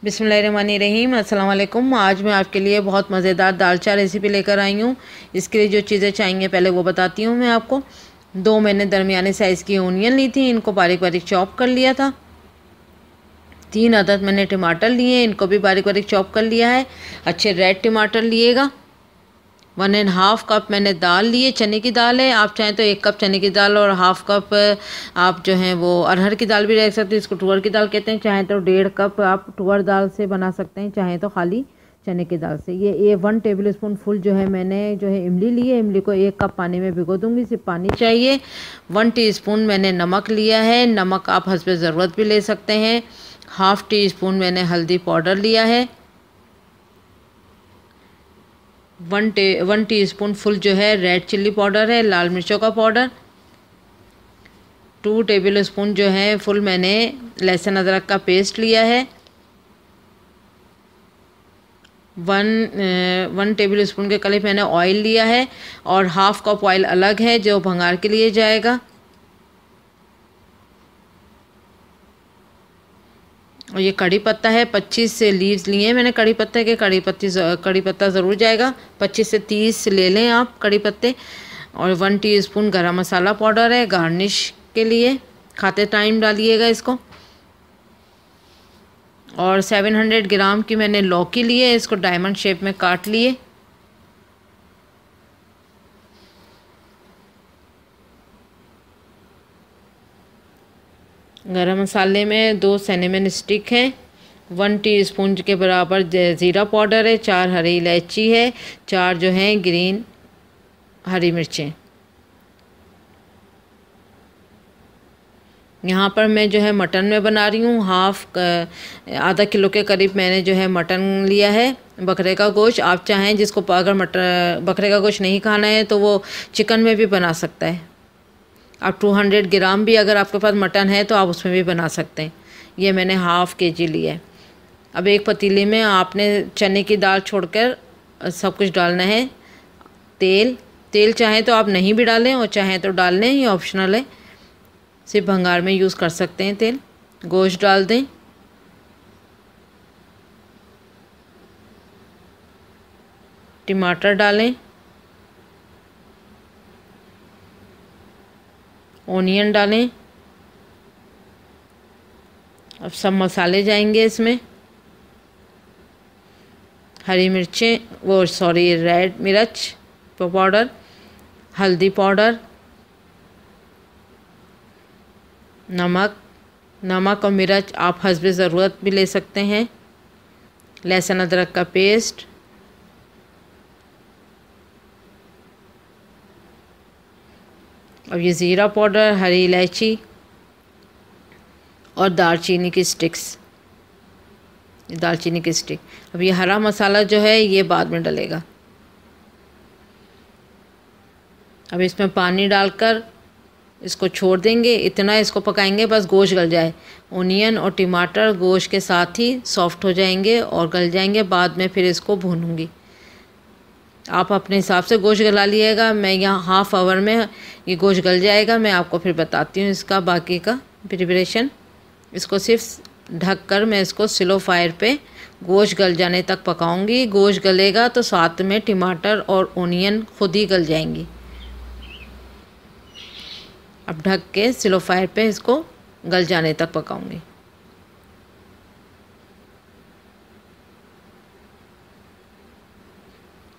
बिस्मिल्लाहिर्रहमानिर्रहीम। अस्सलाम वालेकुम। आज मैं आपके लिए बहुत मज़ेदार दालचा रेसिपी लेकर आई हूँ। इसके लिए जो चीज़ें चाहिए पहले वो बताती हूँ मैं आपको। 2 मैंने दरमियाने साइज़ की ओनियन ली थी, इनको बारीक बारीक चॉप कर लिया था। 3 अदद मैंने टमाटर लिए, इनको भी बारीक बारीक चॉप कर लिया है। अच्छे रेड टमाटर लिएगा। 1.5 कप मैंने दाल लिए, चने की दाल है। आप चाहें तो 1 कप चने की दाल और 1/2 कप आप जो है वो अरहर की दाल भी रख सकते हैं, इसको तुअर की दाल कहते हैं। चाहें तो 1.5 कप आप तुअर दाल से बना सकते हैं, चाहें तो खाली चने की दाल से। ये 1 टेबल स्पून फुल जो है मैंने जो है इमली ली है। इमली को 1 कप पानी में भिगो दूंगी, सिर्फ पानी चाहिए। 1 टीस्पून मैंने नमक लिया है, नमक आप हस्बे ज़रूरत भी ले सकते हैं। 1/2 टीस्पून मैंने हल्दी पाउडर लिया है। 1 टीस्पून फुल जो है रेड चिल्ली पाउडर है, लाल मिर्चों का पाउडर। 2 टेबल स्पून जो है फुल मैंने लहसुन अदरक का पेस्ट लिया है। 1 टेबल स्पून के करीब मैंने ऑयल लिया है और 1/2 कप ऑयल अलग है जो भंगार के लिए जाएगा। और ये कड़ी पत्ता है, 25 से लीव्स लिए हैं मैंने कड़ी पत्ते के। कड़ी पत्ता ज़रूर जाएगा, 25 से 30 ले लें आप कड़ी पत्ते। और 1 टीस्पून गरम मसाला पाउडर है गार्निश के लिए, खाते टाइम डालिएगा इसको। और 700 ग्राम की मैंने लौकी ली है, इसको डायमंड शेप में काट लिए। गरम मसाले में 2 सिनेमन स्टिक हैं। 1 टीस्पून के बराबर ज़ीरा पाउडर है। 4 हरी इलायची है। 4 जो हैं ग्रीन हरी मिर्चें। यहाँ पर मैं जो है मटन में बना रही हूँ। आधा किलो के करीब मैंने जो है मटन लिया है, बकरे का गोश्त। आप चाहें जिसको अगर बकरे का गोश्त नहीं खाना है तो वो चिकन में भी बना सकता है। आप 200 ग्राम भी अगर आपके पास मटन है तो आप उसमें भी बना सकते हैं। ये मैंने 1/2 kg लिया है। अब एक पतीले में आपने चने की दाल छोड़कर सब कुछ डालना है। तेल चाहें तो आप नहीं भी डालें और चाहें तो डाल लें, ये ऑप्शनल है, सिर्फ भंगार में यूज़ कर सकते हैं तेल। गोश्त डाल दें। टमाटर डालें। ओनियन डालें। अब सब मसाले जाएंगे इसमें। हरी मिर्चें रेड मिर्च पाउडर, हल्दी पाउडर, नमक और मिर्च आप हस्बे ज़रूरत भी ले सकते हैं। लहसुन अदरक का पेस्ट, अब ये ज़ीरा पाउडर, हरी इलायची और दालचीनी की स्टिक्स, दालचीनी की स्टिक। अब ये हरा मसाला जो है ये बाद में डलेगा। अब इसमें पानी डालकर इसको छोड़ देंगे, इतना इसको पकाएंगे बस गोश्त गल जाए। ओनियन और टमाटर गोश्त के साथ ही सॉफ्ट हो जाएंगे और गल जाएंगे। बाद में फिर इसको भूनूंगी। आप अपने हिसाब से गोश्त गला लिएगा। मैं यहाँ 1/2 आवर में ये गोश्त गल जाएगा। मैं आपको फिर बताती हूँ इसका बाकी का प्रिपरेशन। इसको सिर्फ ढक कर मैं इसको स्लो फायर पे गोश्त गल जाने तक पकाऊंगी। गोश्त गलेगा तो साथ में टमाटर और ओनियन खुद ही गल जाएंगी। अब ढक के स्लो फायर पे इसको गल जाने तक पकाऊंगी।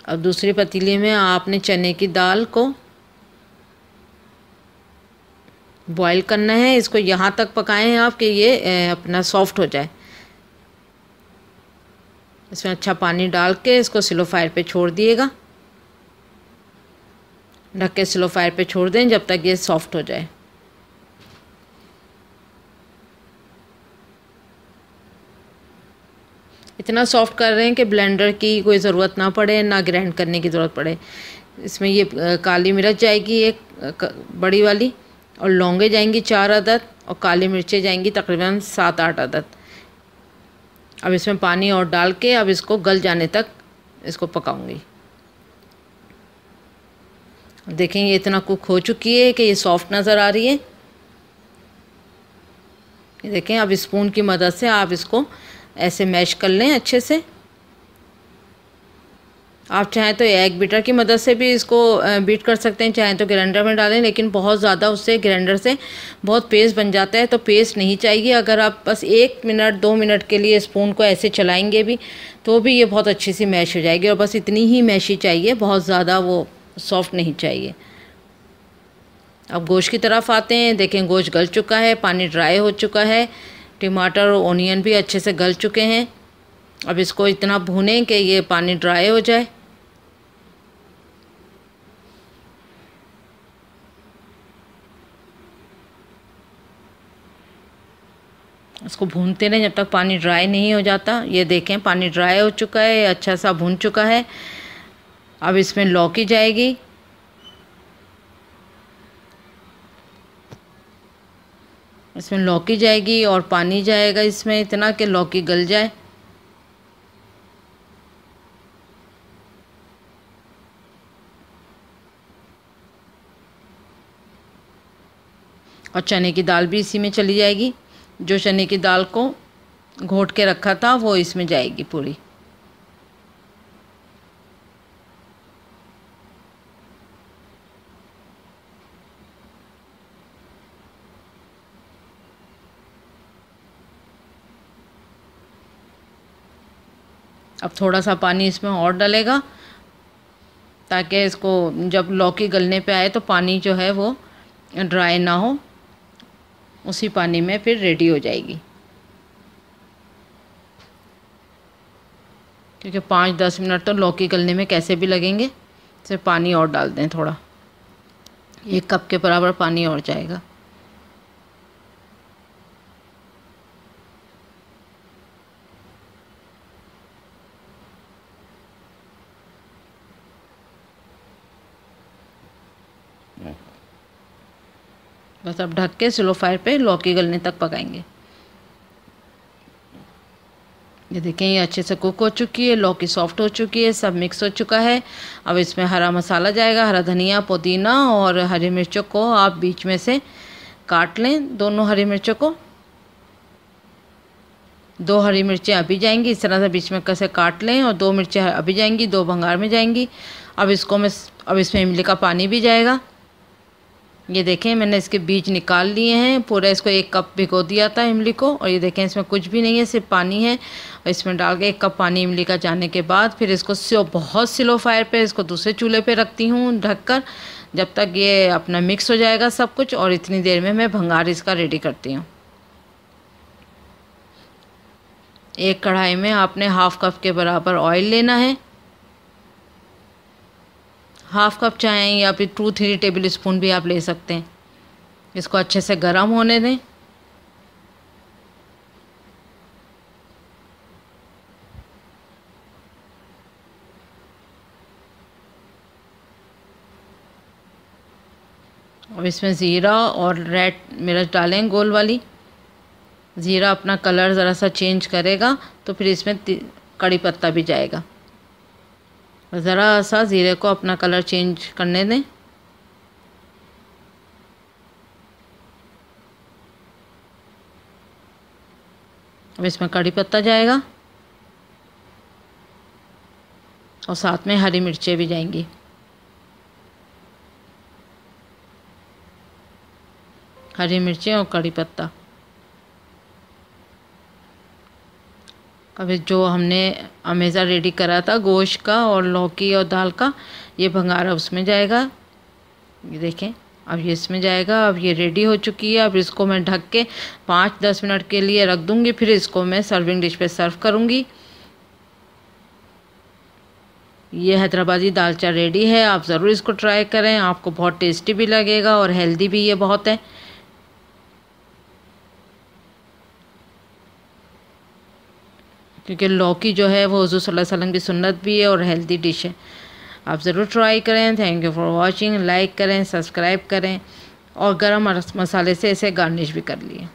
अब दूसरी पतीली में आपने चने की दाल को बॉईल करना है। इसको यहाँ तक पकाएं आप कि ये अपना सॉफ्ट हो जाए। इसमें अच्छा पानी डाल के इसको स्लो फायर पे छोड़ दिएगा। ढक के स्लो फायर पे छोड़ दें जब तक ये सॉफ्ट हो जाए। इतना सॉफ्ट कर रहे हैं कि ब्लेंडर की कोई ज़रूरत ना पड़े, ना ग्राइंड करने की ज़रूरत पड़े। इसमें ये काली मिर्च जाएगी एक बड़ी वाली, और लौंगे जाएंगी 4 अदद, और काली मिर्चें जाएंगी तकरीबन 7-8 अदद। अब इसमें पानी और डाल के अब इसको गल जाने तक इसको पकाऊंगी। देखें ये इतना कुक हो चुकी है कि ये सॉफ्ट नज़र आ रही है। ये देखें, अब स्पून की मदद से आप इसको ऐसे मैश कर लें अच्छे से। आप चाहें तो एग बीटर की मदद से भी इसको बीट कर सकते हैं, चाहें तो ग्राइंडर में डालें, लेकिन बहुत ज़्यादा उससे ग्राइंडर से बहुत पेस्ट बन जाता है, तो पेस्ट नहीं चाहिए। अगर आप बस 1 मिनट 2 मिनट के लिए स्पून को ऐसे चलाएंगे भी तो भी ये बहुत अच्छी सी मैश हो जाएगी। और बस इतनी ही मैशी चाहिए, बहुत ज़्यादा वो सॉफ्ट नहीं चाहिए। अब गोश्त की तरफ आते हैं। देखें गोश्त गल चुका है, पानी ड्राई हो चुका है, टमाटर और ओनियन भी अच्छे से गल चुके हैं। अब इसको इतना भूनें कि ये पानी ड्राई हो जाए। इसको भूनते रहें जब तक पानी ड्राई नहीं हो जाता। ये देखें पानी ड्राई हो चुका है, अच्छा सा भून चुका है। अब इसमें लौकी जाएगी, इसमें लौकी जाएगी और पानी जाएगा इसमें इतना कि लौकी गल जाए। और चने की दाल भी इसी में चली जाएगी। जो चने की दाल को घोट के रखा था वो इसमें जाएगी पूरी। अब थोड़ा सा पानी इसमें और डलेगा ताकि इसको जब लौकी गलने पे आए तो पानी जो है वो ड्राई ना हो, उसी पानी में फिर रेडी हो जाएगी। क्योंकि 5-10 मिनट तो लौकी गलने में कैसे भी लगेंगे। सिर्फ पानी और डाल दें थोड़ा, 1 कप के बराबर पानी और जाएगा। बस अब ढक के स्लो फायर पे लौकी गलने तक पकाएंगे। ये देखें ये अच्छे से कुक हो चुकी है, लौकी सॉफ्ट हो चुकी है, सब मिक्स हो चुका है। अब इसमें हरा मसाला जाएगा, हरा धनिया, पुदीना और हरी मिर्चों को आप बीच में से काट लें, दोनों हरी मिर्चों को। 2 हरी मिर्चें अभी जाएंगी, इस तरह से बीच में कैसे काट लें, और 2 मिर्चें अभी जाएंगी, 2 भंगार में जाएंगी। अब इसमें इमली का पानी भी जाएगा। ये देखें मैंने इसके बीज निकाल लिए हैं, पूरा इसको 1 कप भिगो दिया था इमली को। और ये देखें इसमें कुछ भी नहीं है, सिर्फ पानी है। और इसमें डाल के 1 कप पानी इमली का जाने के बाद फिर इसको बहुत स्लो फायर पे इसको दूसरे चूल्हे पे रखती हूँ ढककर, जब तक ये अपना मिक्स हो जाएगा सब कुछ। और इतनी देर में मैं भंगार इसका रेडी करती हूँ। एक कढ़ाई में आपने 1/2 कप के बराबर ऑयल लेना है। 1/2 कप चाहें या फिर 2-3 टेबल स्पून भी आप ले सकते हैं। इसको अच्छे से गर्म होने दें। अब इसमें ज़ीरा और रेड मिर्च डालें, गोल वाली। ज़ीरा अपना कलर ज़रा सा चेंज करेगा तो फिर इसमें कड़ी पत्ता भी जाएगा। ज़रा सा ज़ीरे को अपना कलर चेंज करने दें। अब इसमें कड़ी पत्ता जाएगा और साथ में हरी मिर्चें भी जाएंगी। हरी मिर्चें और कड़ी पत्ता। अब जो हमने अमेज़ा रेडी करा था गोश्त का और लौकी और दाल का, ये भंगारा उसमें जाएगा। ये देखें अब ये इसमें जाएगा। अब ये रेडी हो चुकी है। अब इसको मैं ढक के 5-10 मिनट के लिए रख दूँगी, फिर इसको मैं सर्विंग डिश पे सर्व करूँगी। ये हैदराबादी दालचा रेडी है, आप ज़रूर इसको ट्राई करें, आपको बहुत टेस्टी भी लगेगा और हेल्दी भी ये बहुत है। क्योंकि लौकी जो है वो हुज़ूर सल्लल्लाहु अलैहि वसल्लम की सुन्नत भी है और हेल्दी डिश है। आप ज़रूर ट्राई करें। Thank you for watching. Like करें, सब्सक्राइब करें और गरम मसाले से इसे गार्निश भी कर लिए।